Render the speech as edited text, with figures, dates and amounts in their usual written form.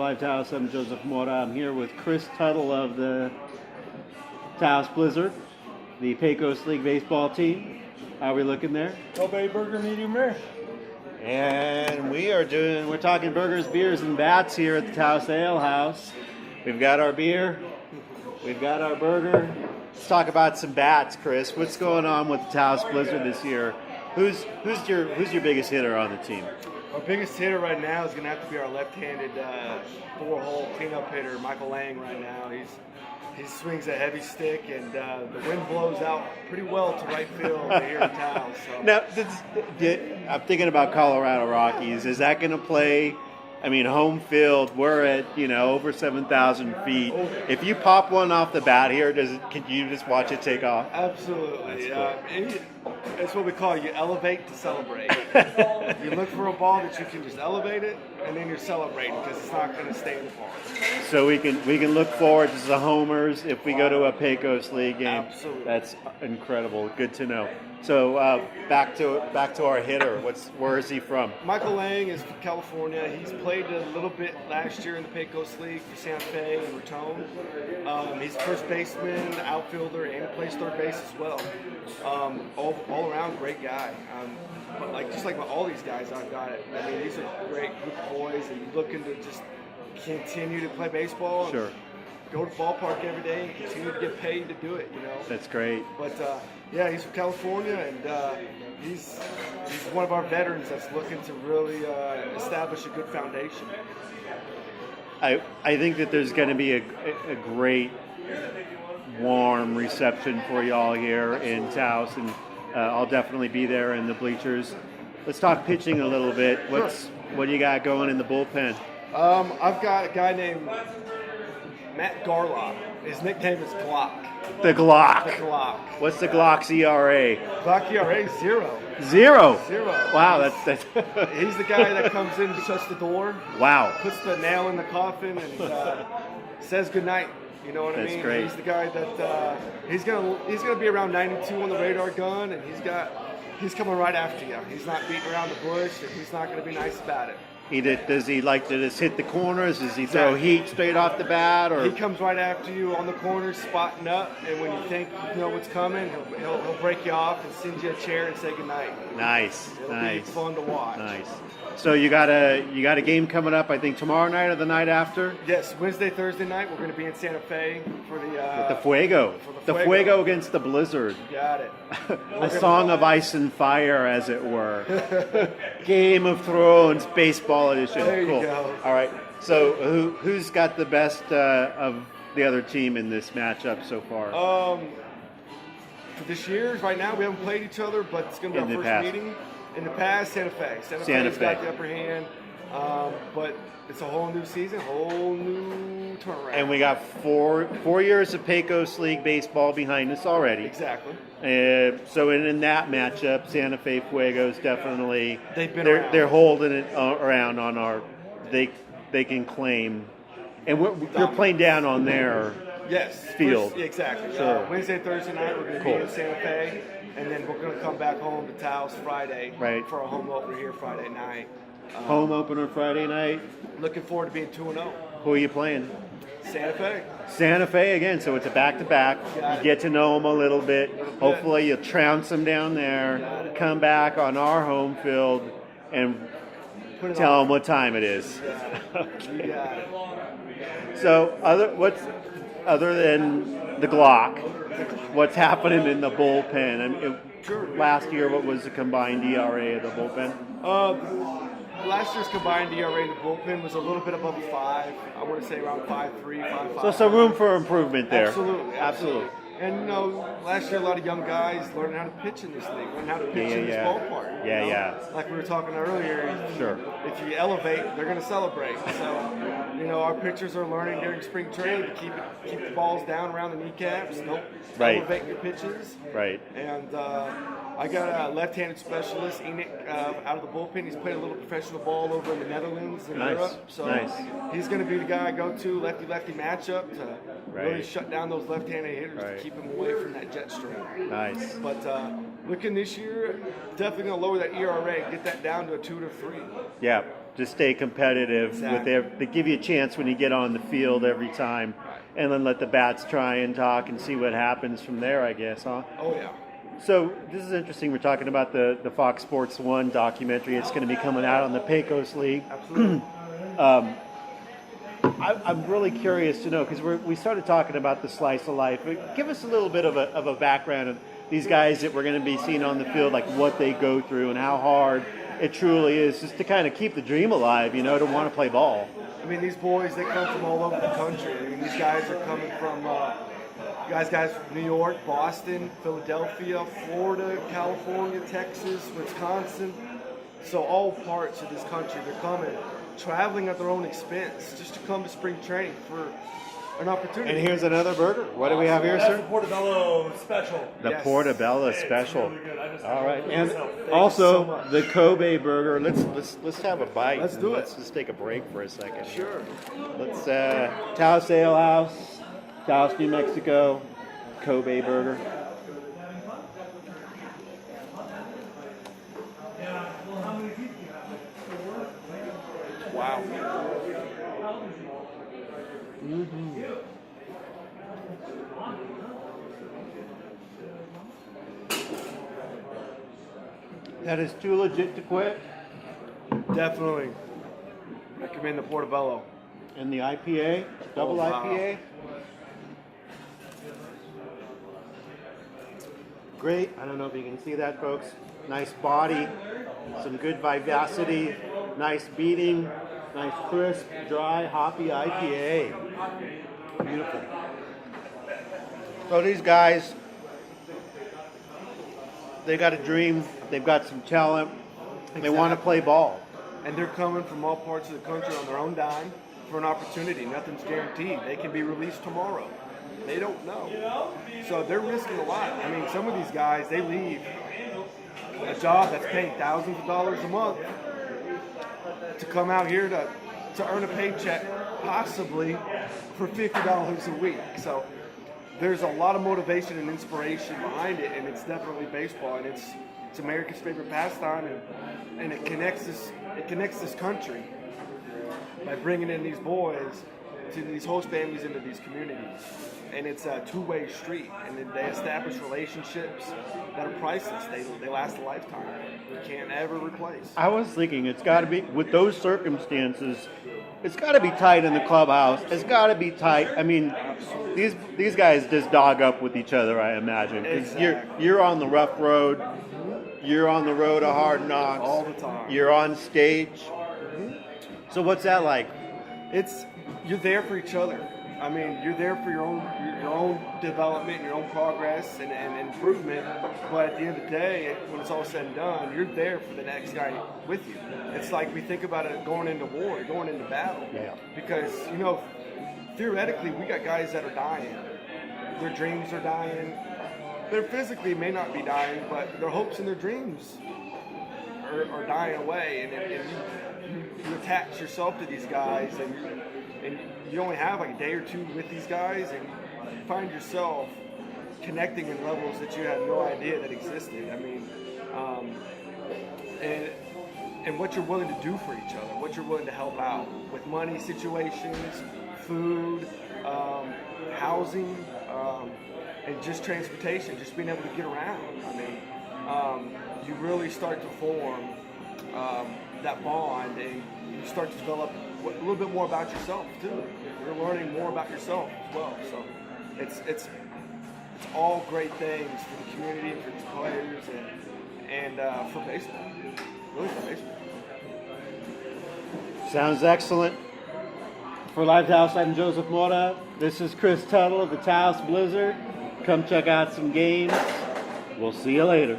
Live Taos. I'm Joseph Mora. I'm here with Chris Tuttle of the Taos Blizzard, the Pecos League baseball team. How are we looking there? Kobe burger, medium rare. And we're talking burgers, beers, and bats here at the Taos Ale House. We've got our beer, we've got our burger. Let's talk about some bats, Chris. What's going on with the Taos Blizzard this year? Who's your biggest hitter on the team? Our biggest hitter right now is going to have to be our left-handed four-hole cleanup hitter, Michael Lang. Right now, he swings a heavy stick, and the wind blows out pretty well to right field here in Taos. So. Now, I'm thinking about Colorado Rockies. Is that going to play? I mean, home field. We're at over 7,000 feet. If you pop one off the bat here, can you just watch it take off? Absolutely. That's cool. It's what we call you elevate to celebrate. You look for a ball that you can just elevate it, and then you're celebrating because it's not going to stay in the park. So we can look forward to the homers if we go to a Pecos League game. Absolutely. That's incredible. Good to know. So back to our hitter. Where is he from? Michael Lang is from California. He's played a little bit last year in the Pecos League for Santa Fe and Raton. He's first baseman, outfielder, and plays third base as well. All around great guy. Just like all these guys I've got it. I mean, these are great group of boys, and looking to just continue to play baseball. Sure. Go to the ballpark every day and continue to get paid to do it. That's great. But yeah, he's from California, and he's one of our veterans that's looking to really establish a good foundation. I think that there's going to be a great, warm reception for y'all here in Taos, and I'll definitely be there in the bleachers. Let's talk pitching a little bit. What do you got going in the bullpen? I've got a guy named Matt Garlock. His nickname is Glock. The Glock. The Glock. What's the Glock's ERA? Glock ERA is 0. 0. 0. Wow, that's. He's the guy that comes in, shuts the door. Wow. Puts the nail in the coffin and says goodnight. You know what I mean? That's great. He's the guy that he's gonna be around 92 on the radar gun, and he's coming right after you. He's not beating around the bush, and he's not gonna be nice about it. Does he like to just hit the corners? Does he throw heat straight off the bat? Or he comes right after you on the corners, spotting up, and when you think you know what's coming, he'll break you off and send you a chair and say goodnight. Nice. It'll be fun to watch. Nice. So you got a game coming up, I think tomorrow night or the night after? Yes, Wednesday, Thursday night. We're going to be in Santa Fe for the Fuego. For the Fuego against the Blizzard. Got it. A song of ice and fire, as it were. Game of Thrones baseball edition. There cool. you go. All right. So who's got the best of the other team in this matchup so far? For this year, right now we haven't played each other, but it's going to be our first meeting. In the past, Santa Fe. Santa Fe's got the upper hand, but it's a whole new season, whole new turnaround. And we got four years of Pecos League baseball behind us already. Exactly. So in that matchup, Santa Fe Fuego's definitely they're holding it around on our. They can claim, and you're playing down on their field. Exactly. Sure. Wednesday, Thursday night we're going to be in Santa Fe. And then we're going to come back home to Taos Friday for a home opener here Friday night. Home opener Friday night. Looking forward to being 2-0. Who are you playing? Santa Fe. Santa Fe again, so it's a back-to-back. You get to know them a little bit. Hopefully you'll trounce them down there, come back on our home field, and tell them what time it is. You got it. So other than the Glock, what's happening in the bullpen? I mean, last year, what was the combined ERA of the bullpen? Last year's combined ERA in the bullpen was a little bit above a 5. I want to say around 5.3, 5.5. So some room for improvement there. Absolutely. And last year a lot of young guys learning how to pitch in this league, learning how to pitch in this ballpark. Like we were talking earlier. Sure. If you elevate, they're going to celebrate. So, our pitchers are learning during spring training to keep the balls down around the kneecaps. Elevate your pitches. Right. And I got a left-handed specialist, Enoch, out of the bullpen. He's played a little professional ball over in the Netherlands and Europe. So he's going to be the guy I go to, lefty-lefty matchup to really shut down those left-handed hitters to keep them away from that jet stream. Nice. But looking this year, definitely going to lower that ERA, get that down to a 2 to 3. Yeah. to stay competitive. Exactly. They give you a chance when you get on the field every time, and then let the bats try and talk and see what happens from there, I guess, huh? Oh yeah. So this is interesting. We're talking about the Fox Sports 1 documentary. It's going to be coming out on the Pecos League. Absolutely. I'm really curious to know, because we started talking about the slice of life. Give us a little bit of a background of these guys that we're going to be seeing on the field, like what they go through and how hard it truly is just to kind of keep the dream alive, to want to play ball. I mean, these boys, they come from all over the country. I mean, these guys are coming from guys from New York, Boston, Philadelphia, Florida, California, Texas, Wisconsin. So all parts of this country, they're coming, traveling at their own expense just to come to spring training for an opportunity. And here's another burger. What do we have here, That's sir? the Portobello special. The Yes. Portobello It's special. really good. I just All right, and myself. Thank you also so much. the Kobe burger. Let's have a bite. Let's do it. Let's just take a break for a second. Sure. Let's Taos Ale House, Taos, New Mexico, Kobe burger. Wow. That is too legit to quit. Definitely recommend the Portobello. And the IPA, double wow. IPA. Great. I don't know if you can see that, folks. Nice body, some good vivacity, nice beating, nice crisp, dry, hoppy IPA. Beautiful. So these guys, they got a dream. They've got some talent. They want to play ball. And they're coming from all parts of the country on their own dime for an opportunity. Nothing's guaranteed. They can be released tomorrow. They don't know. So they're risking a lot. I mean, some of these guys, they leave a job that's paying thousands of dollars a month to come out here to earn a paycheck, possibly for $50 a week. So there's a lot of motivation and inspiration behind it, and it's definitely baseball, and it's America's favorite pastime, and it connects this country by bringing in these boys to these host families into these communities. And it's a two-way street, and then they establish relationships that are priceless. They last a lifetime. You can't ever replace. I was thinking it's got to be, with those circumstances, it's got to be tight in the clubhouse. It's got to be tight. I mean, these guys just dog up with each other, I imagine. 'Cause Exactly. you're on the rough road. You're on the road of hard knocks. All the time. You're on stage. So what's that like? You're there for each other. I mean, you're there for your own development, your own progress and improvement. But at the end of the day, when it's all said and done, you're there for the next guy with you. It's like we think about it going into war, going into battle. Yeah. Because, theoretically, we got guys that are dying. Their dreams are dying. They physically may not be dying, but their hopes and their dreams are dying away. And you attach yourself to these guys, and you only have like a day or two with these guys, and you find yourself connecting in levels that you had no idea that existed. I mean, and what you're willing to do for each other, what you're willing to help out with money situations, food, housing, and just transportation, just being able to get around. I mean, you really start to form that bond, and you start to develop a little bit more about yourself too. You're learning more about yourself as well. So it's all great things for the community and for these players and for baseball. Really for baseball. Sounds excellent. For Live Taos, I'm Joseph Mora. This is Chris Tuttle of the Taos Blizzard. Come check out some games. We'll see you later.